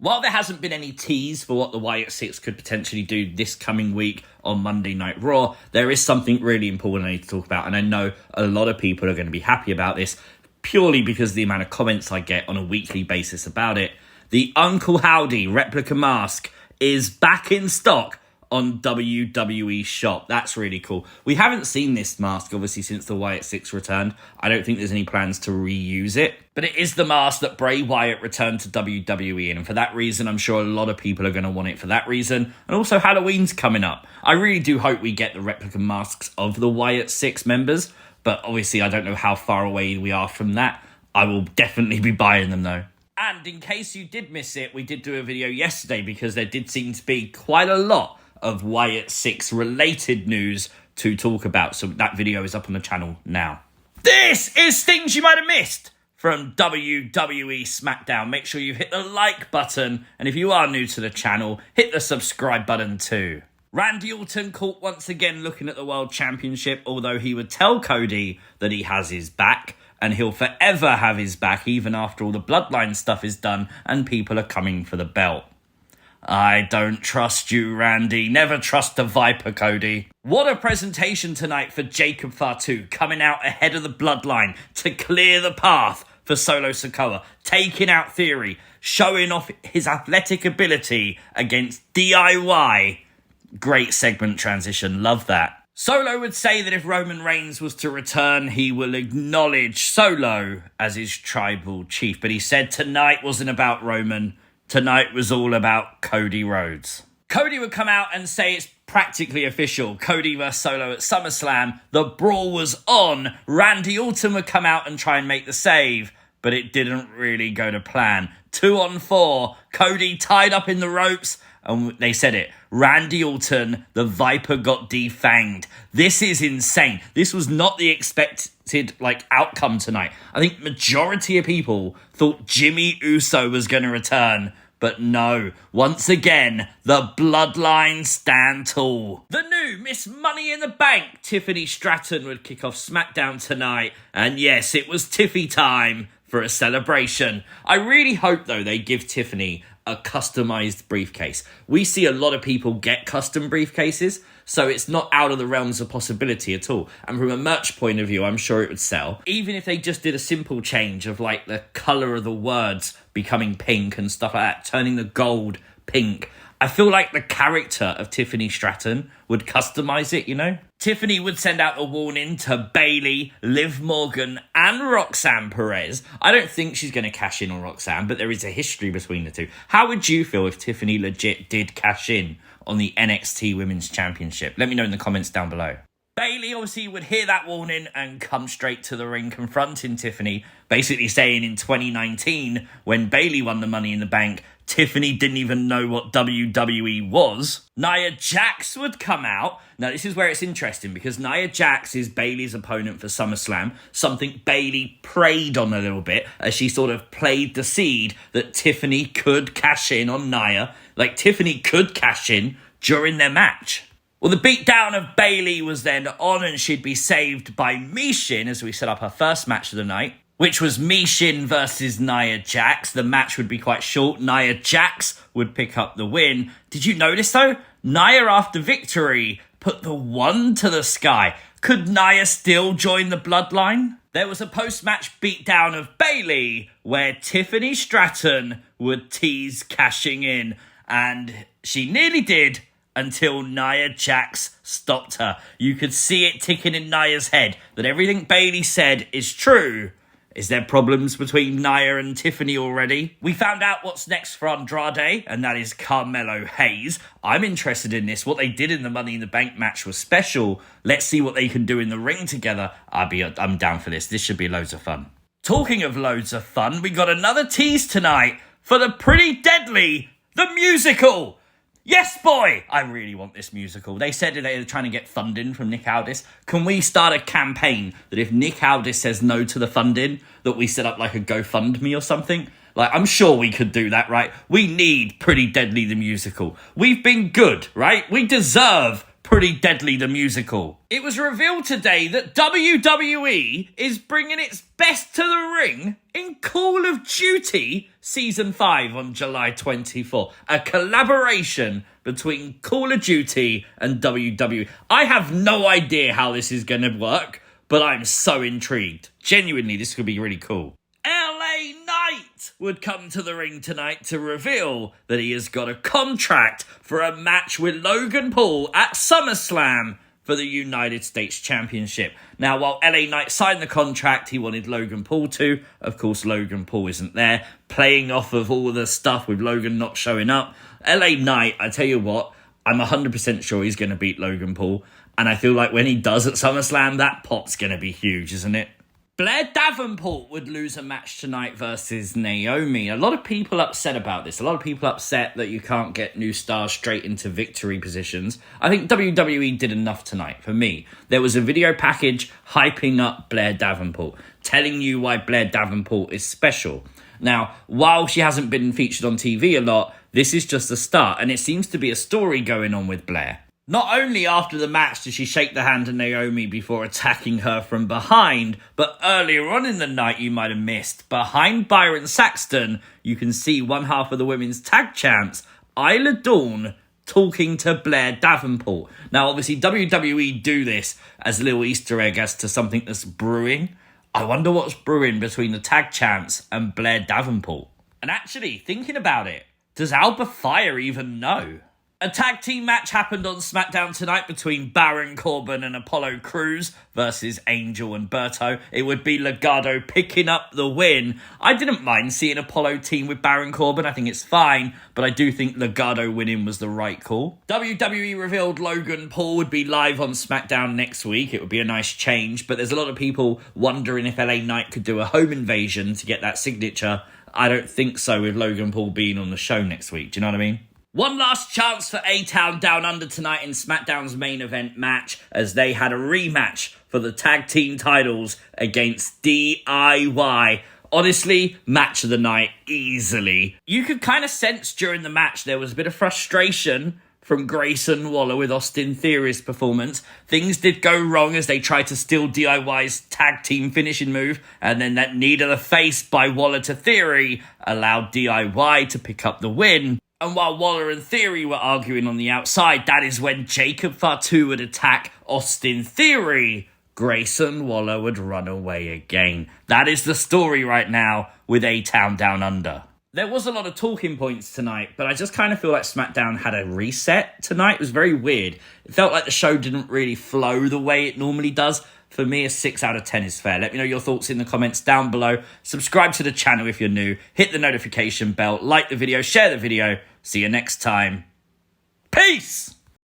While there hasn't been any tease for what the Wyatt Sicks could potentially do this coming week on Monday Night Raw, there is something really important I need to talk about, and I know a lot of people are going to be happy about this, purely because of the amount of comments I get on a weekly basis about it. The Uncle Howdy replica mask is back in stock on WWE Shop. That's really cool. We haven't seen this mask, obviously, since the Wyatt Sicks returned. I don't think there's any plans to reuse it. But it is the mask that Bray Wyatt returned to WWE in. And for that reason, I'm sure a lot of people are going to want it for that reason. And also, Halloween's coming up. I really do hope we get the replica masks of the Wyatt Sicks members. But obviously, I don't know how far away we are from that. I will definitely be buying them, though. And in case you did miss it, we did do a video yesterday because there did seem to be quite a lot of Wyatt Sicks related news to talk about. So that video is up on the channel now. This is things you might have missed from WWE Smackdown. Make sure you hit the like button. And if you are new to the channel, hit the subscribe button too. Randy Orton caught once again looking at the World Championship, although he would tell Cody that he has his back. And he'll forever have his back, even after all the Bloodline stuff is done and people are coming for the belt. I don't trust you, Randy. Never trust a Viper, Cody. What a presentation tonight for Jacob Fatu, coming out ahead of the Bloodline to clear the path for Solo Sikoa, taking out Theory, showing off his athletic ability against DIY. Great segment transition. Love that. Solo would say that if Roman Reigns was to return, he will acknowledge Solo as his tribal chief. But he said tonight wasn't about Roman. Tonight was all about Cody Rhodes. Cody would come out and say it's practically official. Cody vs Solo at SummerSlam. The brawl was on. Randy Orton would come out and try and make the save, but it didn't really go to plan. 2-on-4. Cody tied up in the ropes, and they said it. Randy Orton, the Viper, got defanged. This is insane. This was not the expected outcome tonight. I think majority of people thought Jimmy Uso was going to return, but no. Once again, the Bloodline stand tall. The new Miss Money in the Bank, Tiffany Stratton, would kick off SmackDown tonight, and yes, it was Tiffy time for a celebration. I really hope, though, they give Tiffany a customized briefcase. We see a lot of people get custom briefcases, so it's not out of the realms of possibility at all. And from a merch point of view, I'm sure it would sell. Even if they just did a simple change of the colour of the words becoming pink and stuff like that, turning the gold pink. I feel like the character of Tiffany Stratton would customize it, you know? Tiffany would send out a warning to Bayley, Liv Morgan, and Roxanne Perez. I don't think she's going to cash in on Roxanne, but there is a history between the two. How would you feel if Tiffany legit did cash in on the NXT Women's Championship? Let me know in the comments down below. Bayley obviously would hear that warning and come straight to the ring confronting Tiffany, basically saying in 2019, when Bayley won the Money in the Bank, Tiffany didn't even know what WWE was. Nia Jax would come out. Now, this is where it's interesting because Nia Jax is Bayley's opponent for SummerSlam, something Bayley preyed on a little bit as she sort of played the seed that Tiffany could cash in on Nia. Tiffany could cash in during their match. Well, the beatdown of Bayley was then on, and she'd be saved by Mishin as we set up her first match of the night, which was Mishin versus Nia Jax. The match would be quite short. Nia Jax would pick up the win. Did you notice, though? Nia, after victory, put the 1 to the sky. Could Nia still join the Bloodline? There was a post-match beatdown of Bayley where Tiffany Stratton would tease cashing in, and she nearly did, until Nia Jax stopped her. You could see it ticking in Nia's head that everything Bayley said is true. Is there problems between Nia and Tiffany already? We found out what's next for Andrade, and that is Carmelo Hayes. I'm interested in this. What they did in the Money in the Bank match was special. Let's see what they can do in the ring together. I'm down for this. This should be loads of fun. Talking of loads of fun, we got another tease tonight for the Pretty Deadly, the musical. Yes, boy! I really want this musical. They said they were trying to get funding from Nick Aldis. Can we start a campaign that if Nick Aldis says no to the funding, that we set up a GoFundMe or something? I'm sure we could do that, right? We need Pretty Deadly the musical. We've been good, right? We deserve Pretty Deadly the musical. It was revealed today that WWE is bringing its best to the ring in Call of Duty Season 5 on July 24. A collaboration between Call of Duty and WWE. I have no idea how this is going to work, but I'm so intrigued. Genuinely, this could be really cool. LA Knight would come to the ring tonight to reveal that he has got a contract for a match with Logan Paul at Summerslam for the United States Championship. Now, while LA Knight signed the contract, he wanted Logan Paul to. Of course, Logan Paul isn't there, playing off of all the stuff with Logan not showing up. LA Knight, I tell you what, I'm 100% sure he's going to beat Logan Paul. And I feel like when he does at SummerSlam, that pop's going to be huge, isn't it? Blair Davenport would lose a match tonight versus Naomi. A lot of people upset about this. A lot of people upset that you can't get new stars straight into victory positions. I think WWE did enough tonight for me. There was a video package hyping up Blair Davenport, telling you why Blair Davenport is special. Now, while she hasn't been featured on TV a lot, this is just the start, and it seems to be a story going on with Blair. Not only after the match did she shake the hand of Naomi before attacking her from behind, but earlier on in the night you might have missed, behind Byron Saxton, you can see one half of the women's tag champs, Isla Dawn, talking to Blair Davenport. Now obviously WWE do this as a little Easter egg as to something that's brewing. I wonder what's brewing between the tag champs and Blair Davenport. And actually, thinking about it, does Alba Fire even know? A tag team match happened on SmackDown tonight between Baron Corbin and Apollo Crews versus Angel and Berto. It would be Legado picking up the win. I didn't mind seeing Apollo team with Baron Corbin. I think it's fine, but I do think Legado winning was the right call. WWE revealed Logan Paul would be live on SmackDown next week. It would be a nice change, but there's a lot of people wondering if LA Knight could do a home invasion to get that signature. I don't think so with Logan Paul being on the show next week. Do you know what I mean? One last chance for A-Town Down Under tonight in SmackDown's main event match as they had a rematch for the tag team titles against DIY. Honestly, match of the night, easily. You could kind of sense during the match there was a bit of frustration from Grayson Waller with Austin Theory's performance. Things did go wrong as they tried to steal DIY's tag team finishing move, and then that knee to the face by Waller to Theory allowed DIY to pick up the win. And while Waller and Theory were arguing on the outside, that is when Jacob Fatu would attack Austin Theory. Grayson Waller would run away again. That is the story right now with A-Town Down Under. There was a lot of talking points tonight, but I just kind of feel like SmackDown had a reset tonight. It was very weird. It felt like the show didn't really flow the way it normally does. For me, a 6 out of 10 is fair. Let me know your thoughts in the comments down below. Subscribe to the channel if you're new. Hit the notification bell. Like the video. Share the video. See you next time. Peace!